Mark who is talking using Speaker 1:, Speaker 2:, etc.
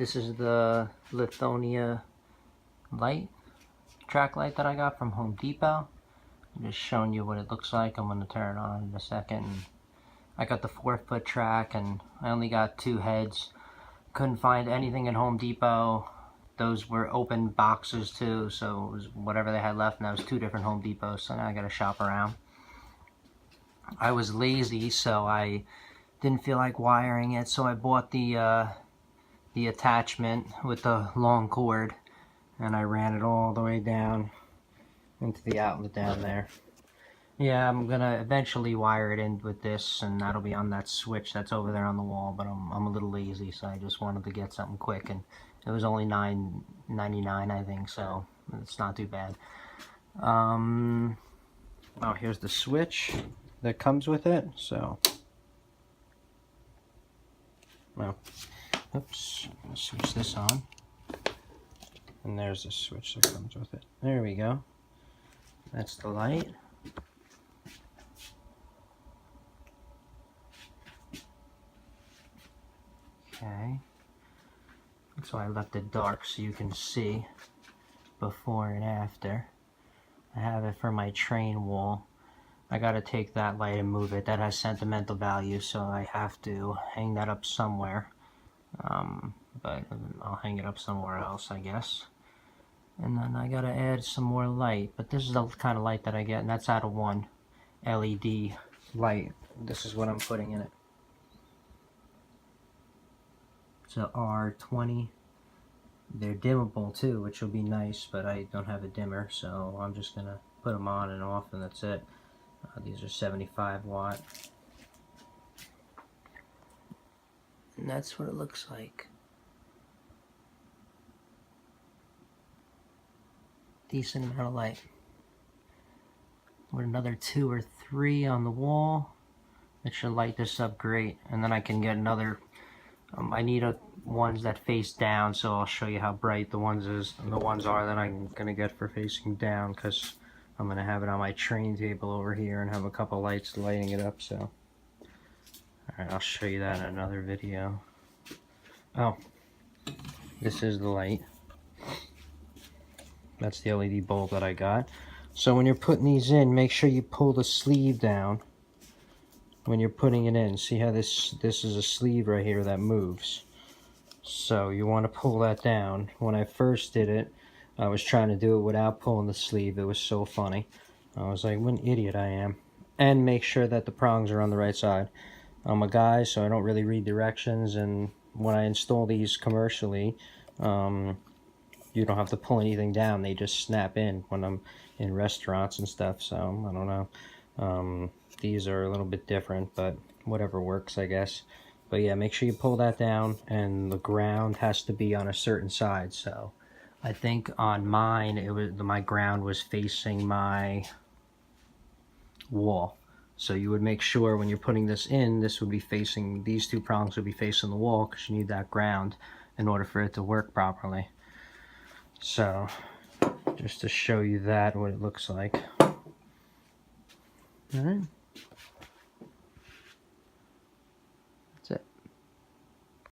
Speaker 1: This is the Lithonia track light that I got from Home Depot. I'm just showing you what it looks like. I'm going to turn it on in a second. I got the 4-foot track and I only got 2 heads. Couldn't find anything at Home Depot. Those were open boxes too, so it was whatever they had left, and that was 2 different Home Depots, so now I gotta shop around. I was lazy, so I didn't feel like wiring it, so I bought the attachment with the long cord, and I ran it all the way down into the outlet down there. Yeah, I'm gonna eventually wire it in with this, and that'll be on that switch that's over there on the wall, but I'm a little lazy, so I just wanted to get something quick, and it was only $9.99, I think, so it's not too bad. Oh, here's the switch that comes with it, so, well, oops, I'll switch this on, and there's the switch that comes with it. There we go. That's the light. Okay, so I left it dark so you can see before and after. I have it for my train wall. I gotta take that light and move it. That has sentimental value, so I have to hang that up somewhere. But I'll hang it up somewhere else, I guess. And then I gotta add some more light, but this is the kind of light that I get, and that's out of 1 LED light. This is what I'm putting in it. It's a R20. They're dimmable too, which will be nice, but I don't have a dimmer, so I'm just gonna put them on and off, and that's it. These are 75 watt. And that's what it looks like. Decent amount of light. With another 2 or 3 on the wall, it should light this up great. And then I can get another. I need ones that face down, so I'll show you how bright the ones are that I'm gonna get for facing down, because I'm gonna have it on my train table over here and have a couple lights lighting it up. So, all right, I'll show you that in another video. Oh, this is the light. That's the LED bulb that I got. So when you're putting these in, make sure you pull the sleeve down when you're putting it in. See how this is a sleeve right here that moves. So you want to pull that down. When I first did it, I was trying to do it without pulling the sleeve. It was so funny. I was like, what an idiot I am. And make sure that the prongs are on the right side. I'm a guy, so I don't really read directions, and when I install these commercially, you don't have to pull anything down. They just snap in when I'm in restaurants and stuff, so I don't know. These are a little bit different, but whatever works, I guess. But yeah, make sure you pull that down, and the ground has to be on a certain side. So I think on mine, my ground was facing my wall. So you would make sure when you're putting this in, these 2 prongs would be facing the wall, because you need that ground in order for it to work properly. So just to show you that, what it looks like. All right.